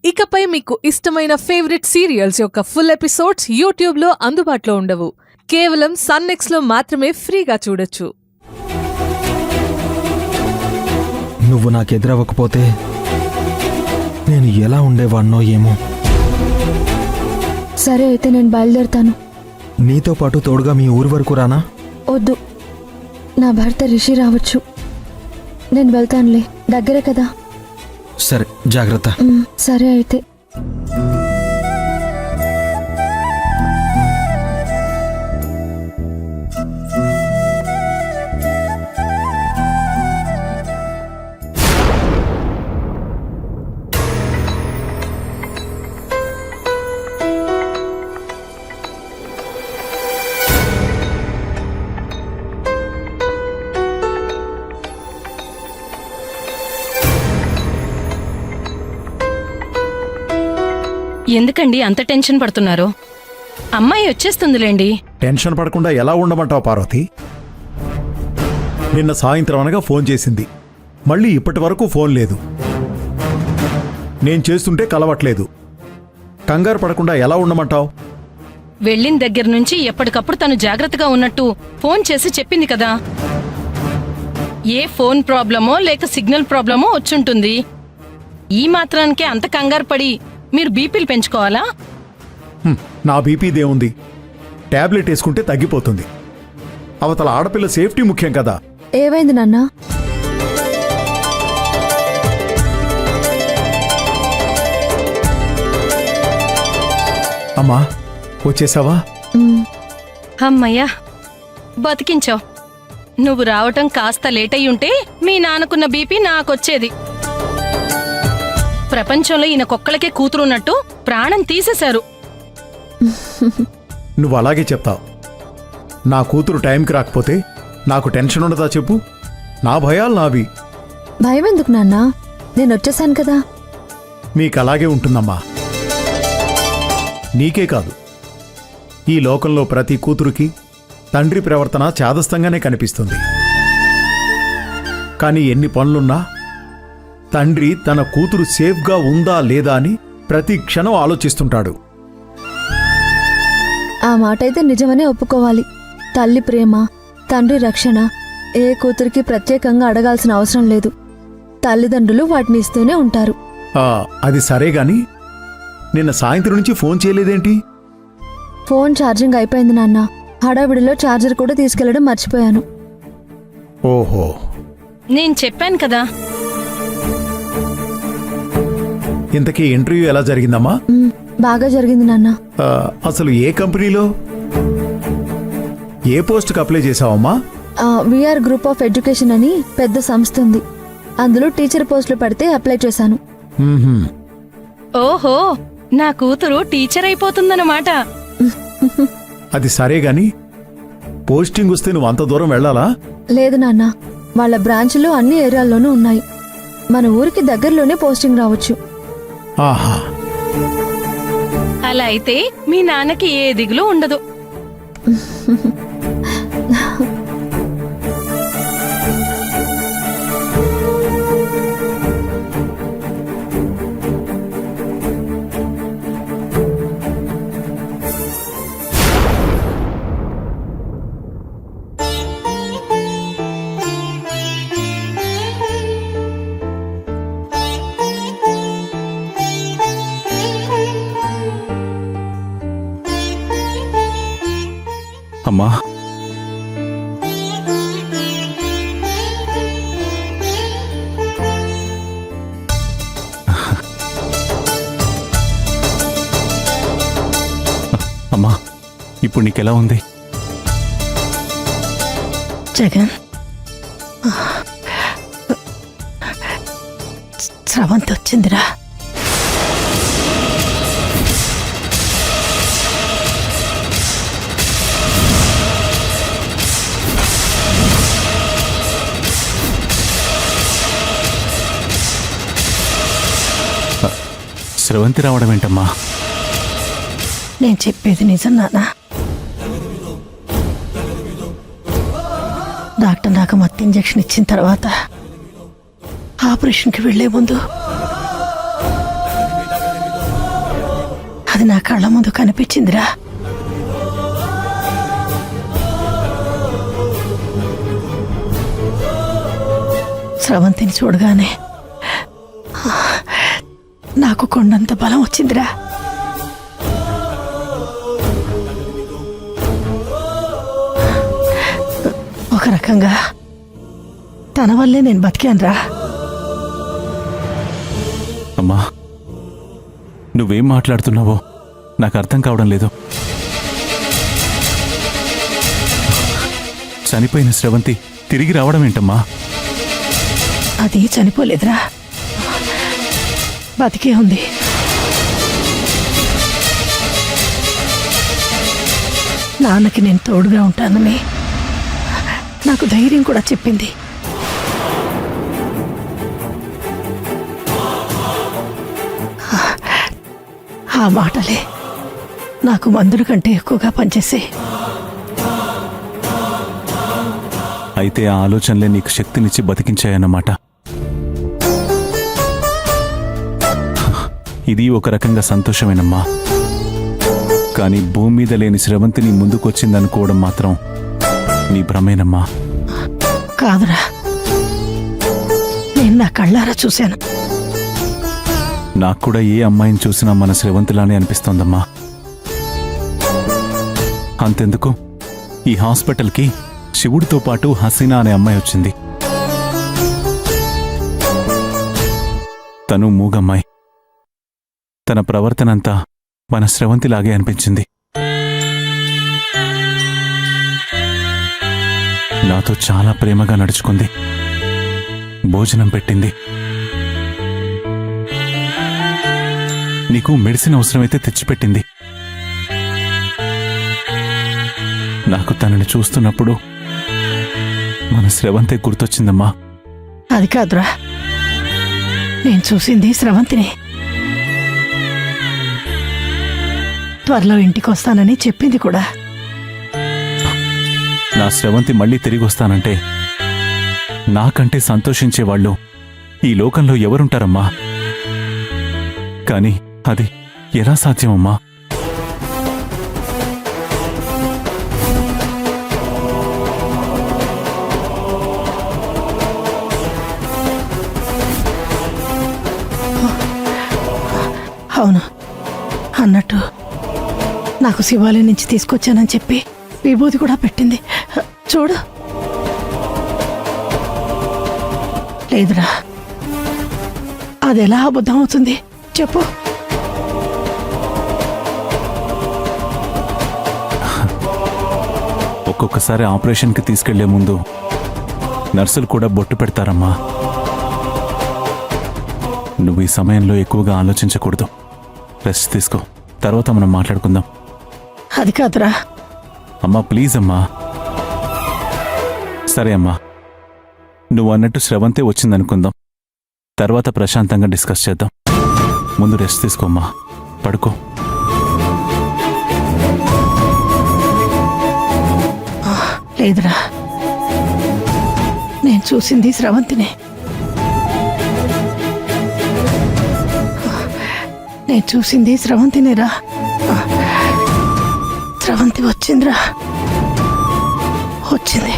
ఇకపై మీకు ఇష్టమైన ఫేవరెట్ సీరియల్స్ యొక్క ఫుల్ ఎపిసోడ్స్ యూట్యూబ్లో అందుబాటులో ఉండవు. కేవలం సన్నెక్స్లో మాత్రమే ఫ్రీగా చూడొచ్చు. నువ్వు నాకెదురవ్వకపోతే నేను ఎలా ఉండేవాణ్ణో ఏమో. సరే అయితే నేను బయలుదేరుతాను. నీతో పాటు తోడుగా మీ ఊరు వరకు రానా? వద్దు, నా భర్త రిషి రావచ్చు. నేను వెళ్తానులే, దగ్గరే కదా. సరే, జాగ్రత్త. సరే అయితే. ఎందుకండి అంత టెన్షన్ పడుతున్నారు? అమ్మాయి వచ్చేస్తుందిలేండి. టెన్షన్ పడకుండా ఎలా ఉండమంటావు పార్వతి? నిన్న సాయంత్రం అనగా ఫోన్ చేసింది, మళ్ళీ ఇప్పటి వరకు ఫోన్ లేదు. నేను చేస్తుంటే కలవట్లేదు. కంగారు పడకుండా ఎలా ఉండమంటావు? వెళ్ళిన దగ్గర నుంచి ఎప్పటికప్పుడు తను జాగ్రత్తగా ఉన్నట్టు ఫోన్ చేసి చెప్పింది కదా. ఏ ఫోన్ ప్రాబ్లమో లేక సిగ్నల్ ప్రాబ్లమో వచ్చుంటుంది. ఈ మాత్రానికే అంత కంగారు పడి మీరు బీపీలు పెంచుకోవాలా? నా బీపీ దేముంది, టాబ్లెట్ వేసుకుంటే తగ్గిపోతుంది. అవతల ఆడపిల్ల సేఫ్టీ ముఖ్యం కదా. ఏమైంది నాన్న? అమ్మా, వచ్చేసావా? అమ్మయ్యా, బతికించావు. నువ్వు రావటం కాస్త లేట్ అయ్యుంటే మీ నాన్నకున్న బీపీ నాకొచ్చేది. ప్రపంచంలో ఈయన కుక్కలకే కూతురున్నట్టు ప్రాణం తీసేశారు. నువ్వు అలాగే చెప్తావు. నా కూతురు టైంకి రాకపోతే నాకు టెన్షన్ ఉండదా చెప్పు? నా భయాలు నావి. భయం ఎందుకు నాన్న? నేను వచ్చేసాను కదా. మీకు అలాగే ఉంటుందమ్మా. నీకే కాదు, ఈ లోకంలో ప్రతి కూతురికి తండ్రి ప్రవర్తన చాదస్తంగానే కనిపిస్తుంది. కానీ ఎన్ని పనులున్నా తండ్రి తన కూతురు సేఫ్గా ఉందా లేదా అని ప్రతి క్షణం ఆలోచిస్తుంటాడు. ఆ మాట అయితే నిజమనే ఒప్పుకోవాలి. తల్లి ప్రేమ, తండ్రి రక్షణ ఏ కూతురికి ప్రత్యేకంగా అడగాల్సిన అవసరం లేదు. తల్లిదండ్రులు వాటిని ఇస్తూనే ఉంటారు. అది సరే గాని నిన్న సాయంత్రం నుంచి ఫోన్ చేయలేదేంటి? ఫోన్ ఛార్జింగ్ అయిపోయింది నాన్న. హడావిడిలో ఛార్జర్ కూడా తీసుకెళ్లడం మర్చిపోయాను. ఓహో, నేను చెప్పాను కదా. ఇంతకీ ఇంటర్వ్యూ ఎలా జరిగిందమ్మా? బాగా జరిగింది నాన్న. అసలు ఏ కంపెనీలో, ఏ పోస్ట్కి అప్లై చేసావమ్మా? విఆర్ గ్రూప్ ఆఫ్ ఎడ్యుకేషన్ అని పెద్ద సంస్థ ఉంది. అందులో టీచర్ పోస్టులు పడితే అప్లై చేశాను. ఓహో, నా కూతురు టీచర్ అయిపోతుందన్నమాట. అది సరే గాని పోస్టింగ్ వస్తే నువ్వు అంత దూరం వెళ్ళాలా? లేదు నాన్న, వాళ్ళ బ్రాంచ్లు అన్ని ఏరియాల్లోనూ ఉన్నాయి. మన ఊరికి దగ్గరలోనే పోస్టింగ్ రావచ్చు. ఆహా, అలా అయితే మీ నాన్నకి ఏ దిగులు ఉండదు. అమ్మా, అమ్మా, ఇప్పుడు నీకెలా ఉంది? జగన్, స్రవంతి వచ్చిందిరా. స్రవంతి రావడం ఏంటమ్మా? నేను చెప్పేది నిజం నాన్న. డాక్టర్ నాకు మత్తు ఇంజెక్షన్ ఇచ్చిన తర్వాత ఆపరేషన్కి వెళ్లే ముందు అది నా కళ్ళ ముందు కనిపించిందిరా. స్రవంతిని చూడగానే నాకు కొండంత బలం వచ్చిందిరా. ఒక రకంగా తన వల్లే నేను బతికానురా. అమ్మా నువ్వేం మాట్లాడుతున్నావో నాకు అర్థం కావడం లేదు. చనిపోయిన స్రవంతి తిరిగి రావడం ఏంటమ్మా? అది చనిపోలేదురా, బతికే ఉంది. నాన్నకి నేను తోడుగా ఉంటానని నాకు ధైర్యం కూడా చెప్పింది. ఆ మాటలే నాకు మందుల కంటే ఎక్కువగా పనిచేసే. అయితే ఆ ఆలోచనలే నీకు శక్తినిచ్చి బతికించాయన్నమాట. ఇది ఒక రకంగా సంతోషమేనమ్మా. కానీ భూమి మీద లేని స్రవంతిని ముందుకొచ్చిందనుకోవడం మాత్రం నీ భ్రమేనమ్మా. కాదురా, నేను నా కళ్ళారా చూశాను. నాకు కూడా ఏ అమ్మాయిని చూసినా మన స్రవంతిలానే అనిపిస్తోందమ్మా. అంతెందుకు, ఈ హాస్పిటల్కి శివుడితో పాటు హసీనా అనే అమ్మాయి వచ్చింది. తను మూగమ్మాయి. తన ప్రవర్తనంతా మన స్రవంతిలాగే అనిపించింది. నాతో చాలా ప్రేమగా నడుచుకుంది, భోజనం పెట్టింది. నీకు మెడిసిన్ అవసరమైతే తెచ్చిపెట్టింది. నాకు తనని చూస్తున్నప్పుడు మన స్రవంతే గుర్తొచ్చిందమ్మా. అది కాదురా, నేను చూసింది స్రవంతిని. త్వరలో ఇంటికి వస్తానని చెప్పింది కూడా. నా స్రవంతి మళ్ళీ తిరిగి వస్తానంటే నాకంటే సంతోషించేవాళ్ళు ఈ లోకంలో ఎవరుంటారమ్మా? కానీ అది ఎలా సాధ్యమమ్మా? అవును, అన్నట్టు నాకు శివాలయం నుంచి తీసుకొచ్చానని చెప్పి విభూతి కూడా పెట్టింది. చూడు. లేదురా, అది ఎలా అబద్ధం అవుతుంది చెప్పు. ఒక్కొక్కసారి ఆపరేషన్కి తీసుకెళ్లే ముందు నర్సులు కూడా బొట్టు పెడతారమ్మా. నువ్వు ఈ సమయంలో ఎక్కువగా ఆలోచించకూడదు. రెస్ట్ తీసుకో, తర్వాత మనం మాట్లాడుకుందాం. అది కాదురా. అమ్మా ప్లీజ్ అమ్మా. సరే అమ్మా, నువ్వు అన్నట్టు స్రవంతే వచ్చిందనుకుందాం. తర్వాత ప్రశాంతంగా డిస్కస్ చేద్దాం. ముందు రెస్ట్ తీసుకోమ్మా, పడుకో. లేదురా, నేను చూసింది స్రవంతినే. నేను చూసింది స్రవంతినేరా. స్రవంతి వచ్చిందిరా, వచ్చింది.